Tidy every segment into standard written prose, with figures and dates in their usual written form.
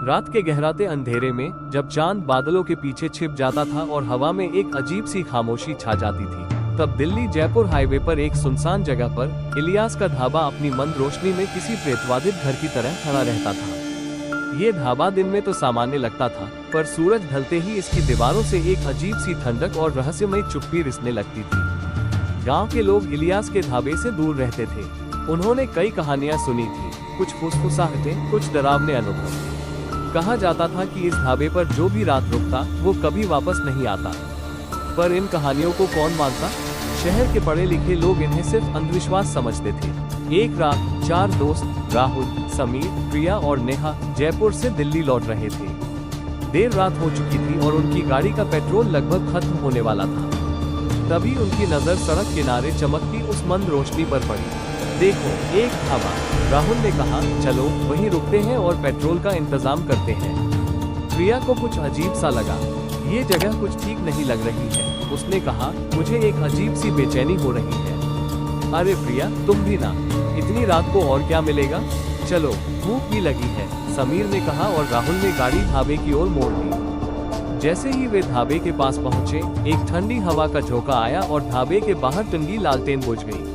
रात के गहराते अंधेरे में जब चांद बादलों के पीछे छिप जाता था और हवा में एक अजीब सी खामोशी छा जाती थी, तब दिल्ली जयपुर हाईवे पर एक सुनसान जगह पर इलियास का ढाबा अपनी मंद रोशनी में किसी प्रेतवादित घर की तरह खड़ा रहता था। ये ढाबा दिन में तो सामान्य लगता था, पर सूरज ढलते ही इसकी दीवारों से एक अजीब सी ठंडक और रहस्यमय चुप्पी रिसने लगती थी। गांव के लोग इलियास के ढाबे से दूर रहते थे। उन्होंने कई कहानियां सुनी थी, कुछ फुसफुसाहटें, कुछ डरावने अनुभव। कहा जाता था कि इस ढाबे पर जो भी रात रुकता वो कभी वापस नहीं आता। पर इन कहानियों को कौन मानता? शहर के पढ़े लिखे लोग इन्हें सिर्फ अंधविश्वास समझते थे। एक रात 4 दोस्त राहुल, समीर, प्रिया और नेहा जयपुर से दिल्ली लौट रहे थे। देर रात हो चुकी थी और उनकी गाड़ी का पेट्रोल लगभग खत्म होने वाला था। तभी उनकी नजर सड़क किनारे चमकती उस मंद रोशनी पर पड़ी। देखो, एक ढाबा, राहुल ने कहा। चलो वहीं रुकते हैं और पेट्रोल का इंतजाम करते हैं। प्रिया को कुछ अजीब सा लगा। ये जगह कुछ ठीक नहीं लग रही है। उसने कहा, मुझे एक अजीब सी बेचैनी हो रही है। अरे प्रिया, तुम भी ना, इतनी रात को और क्या मिलेगा? चलो, भूख भी लगी है, समीर ने कहा और राहुल ने गाड़ी ढाबे की ओर मोड़ दी। जैसे ही वे ढाबे के पास पहुंचे, एक ठंडी हवा का झोंका आया और ढाबे के बाहर टंगी लालटेन बुझ गई।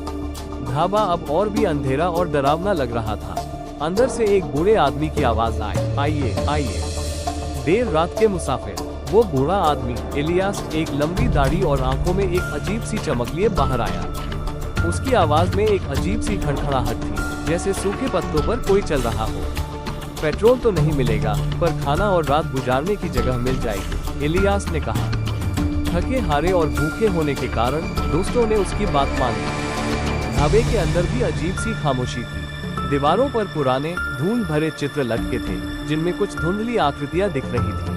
ढाबा अब और भी अंधेरा और डरावना लग रहा था। अंदर से एक बूढ़े आदमी की आवाज आई, आइए आइए। देर रात के मुसाफिर। वो बूढ़ा आदमी इलियास, एक लंबी दाढ़ी और आंखों में एक अजीब सी चमक लिए बाहर आया। उसकी आवाज में एक अजीब सी खड़खड़ाहट थी, जैसे सूखे पत्तों पर कोई चल रहा हो। पेट्रोल तो नहीं मिलेगा, पर खाना और रात गुजारने की जगह मिल जाएगी, इलियास ने कहा। थके हारे और भूखे होने के कारण दोस्तों ने उसकी बात मान ली। ढाबे के अंदर भी अजीब सी खामोशी थी। दीवारों पर पुराने धूल भरे चित्र लटके थे, जिनमें कुछ धुंधली आकृतियां दिख रही थी।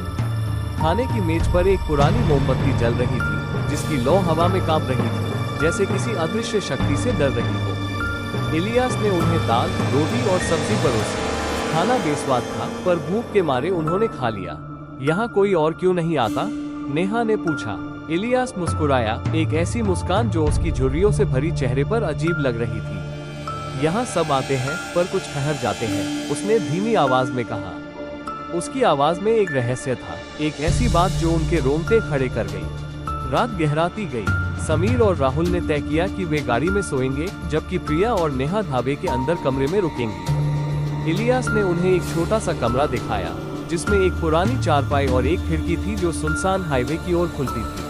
खाने की मेज पर एक पुरानी मोमबत्ती जल रही थी, जिसकी लौ हवा में कांप रही थी, जैसे किसी अदृश्य शक्ति से डर रही हो। इलियास ने उन्हें दाल, रोटी और सब्जी परोसी। खाना बेस्वाद था, पर भूख के मारे उन्होंने खा लिया। यहाँ कोई और क्यों नहीं आता? नेहा ने पूछा। इलियास मुस्कुराया, एक ऐसी मुस्कान जो उसकी झुर्रियों से भरी चेहरे पर अजीब लग रही थी। यहाँ सब आते हैं, पर कुछ ठहर जाते हैं, उसने धीमी आवाज में कहा। उसकी आवाज में एक रहस्य था, एक ऐसी बात जो उनके रोंगटे खड़े कर गई। रात गहराती गई। समीर और राहुल ने तय किया कि वे गाड़ी में सोएंगे, जबकि प्रिया और नेहा ढाबे के अंदर कमरे में रुकेंगी। इलियास ने उन्हें एक छोटा सा कमरा दिखाया, जिसमें एक पुरानी चारपाई और एक खिड़की थी जो सुनसान हाईवे की ओर खुलती थी।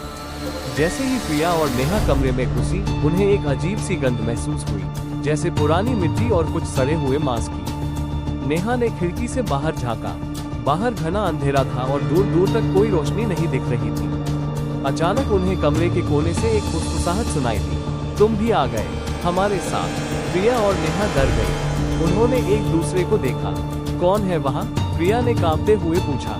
जैसे ही प्रिया और नेहा कमरे में घुसी, उन्हें एक अजीब सी गंध महसूस हुई, जैसे पुरानी मिट्टी और कुछ सड़े हुए मांस की। नेहा ने खिड़की से बाहर झांका। बाहर घना अंधेरा था और दूर दूर तक कोई रोशनी नहीं दिख रही थी। अचानक उन्हें कमरे के कोने से एक फुसफुसाहट सुनाई दी। तुम भी आ गए हमारे साथ। प्रिया और नेहा डर गई। उन्होंने एक दूसरे को देखा। कौन है वहाँ? प्रिया ने कांपते हुए पूछा।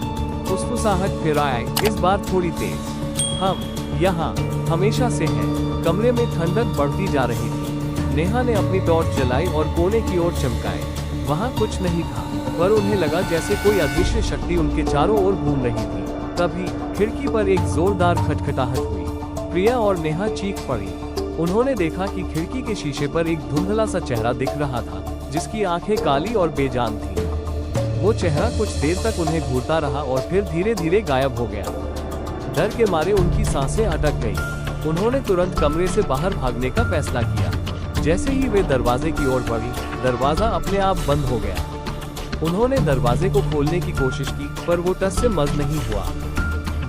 फुसफुसाहट फिर आई, इस बार थोड़ी तेज। हम यहाँ हमेशा से हैं। कमरे में ठंडक बढ़ती जा रही थी। नेहा ने अपनी टॉर्च जलाई और कोने की ओर चमकाए। वहाँ कुछ नहीं था, पर उन्हें लगा जैसे कोई अदृश्य शक्ति उनके चारों ओर घूम रही थी। तभी खिड़की पर एक जोरदार खटखटाहट हुई। प्रिया और नेहा चीख पड़ी। उन्होंने देखा कि खिड़की के शीशे पर एक धुंधला सा चेहरा दिख रहा था, जिसकी आंखें काली और बेजान थी। वो चेहरा कुछ देर तक उन्हें घूरता रहा और फिर धीरे धीरे गायब हो गया। डर के मारे उनकी सांसें अटक गईं। उन्होंने तुरंत कमरे से बाहर भागने का फैसला किया। जैसे ही वे दरवाजे की ओर बढ़ी, दरवाजा अपने आप बंद हो गया। उन्होंने दरवाजे को खोलने की कोशिश की, पर वो टस से मस नहीं हुआ।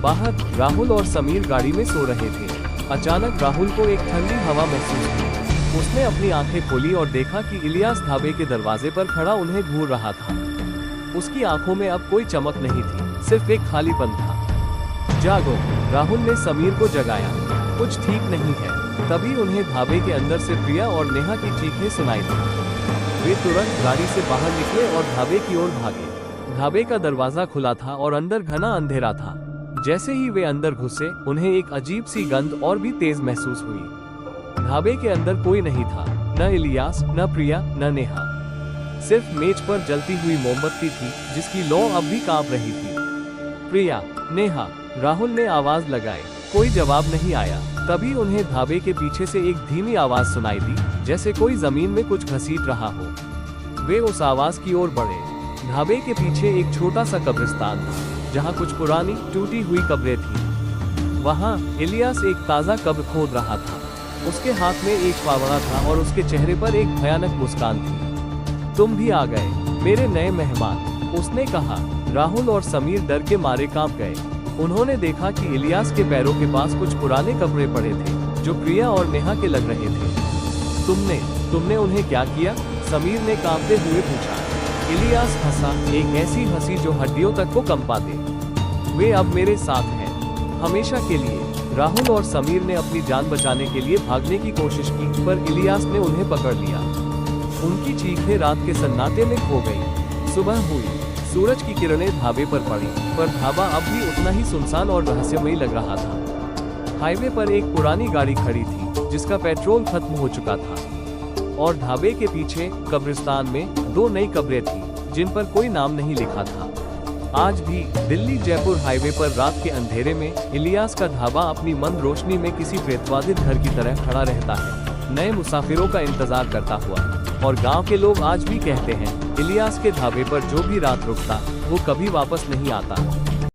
बाहर राहुल और समीर गाड़ी में सो रहे थे। अचानक राहुल को एक ठंडी हवा महसूस हुई। उसने अपनी आंखें खोली और देखा कि इलियास ढाबे के दरवाजे पर खड़ा उन्हें घूर रहा था। उसकी आंखों में अब कोई चमक नहीं थी, सिर्फ एक खालीपन था। जागो, राहुल ने समीर को जगाया। कुछ ठीक नहीं है। तभी उन्हें ढाबे के अंदर से प्रिया और नेहा की चीखें सुनाई दी। वे तुरंत गाड़ी से बाहर निकले और ढाबे की ओर भागे। ढाबे का दरवाजा खुला था और अंदर घना अंधेरा था। जैसे ही वे अंदर घुसे, उन्हें एक अजीब सी गंध और भी तेज महसूस हुई। ढाबे के अंदर कोई नहीं था, न इलियास, न प्रिया, न नेहा। सिर्फ मेज पर जलती हुई मोमबत्ती थी, जिसकी लौ अब भी कांप रही थी। प्रिया, नेहा, राहुल ने आवाज लगाई। कोई जवाब नहीं आया। तभी उन्हें ढाबे के पीछे से एक धीमी आवाज सुनाई दी, जैसे कोई जमीन में कुछ घसीट रहा हो। वे उस आवाज की ओर बढ़े। ढाबे के पीछे एक छोटा सा कब्रिस्तान था जहाँ कुछ पुरानी टूटी हुई कब्रें थी। वहाँ इलियास एक ताज़ा कब्र खोद रहा था। उसके हाथ में एक फावड़ा था और उसके चेहरे पर एक भयानक मुस्कान थी। तुम भी आ गए मेरे नए मेहमान, उसने कहा। राहुल और समीर डर के मारे कांप गए। उन्होंने देखा कि इलियास के पैरों के पास कुछ पुराने कपड़े पड़े थे जो प्रिया और नेहा के लग रहे थे। तुमने उन्हें क्या किया? समीर ने कांपते हुए पूछा। इलियास हंसा, एक ऐसी हंसी जो हड्डियों तक को कंपा दे। वे अब मेरे साथ हैं, हमेशा के लिए। राहुल और समीर ने अपनी जान बचाने के लिए भागने की कोशिश की, पर इलियास ने उन्हें पकड़ लिया। उनकी चीखें रात के सन्नाटे में खो गईं। सुबह हुई, सूरज की किरणें ढाबे पर पड़ी, पर ढाबा अब भी उतना ही सुनसान और रहस्यमयी लग रहा था। हाईवे पर एक पुरानी गाड़ी खड़ी थी जिसका पेट्रोल खत्म हो चुका था, और ढाबे के पीछे कब्रिस्तान में 2 नई कब्रें थीं जिन पर कोई नाम नहीं लिखा था। आज भी दिल्ली जयपुर हाईवे पर रात के अंधेरे में इलियास का ढाबा अपनी मंद रोशनी में किसी प्रेतवादित घर की तरह खड़ा रहता है, नए मुसाफिरों का इंतजार करता हुआ। और गांव के लोग आज भी कहते हैं, इलियास के ढाबे पर जो भी रात रुकता वो कभी वापस नहीं आता।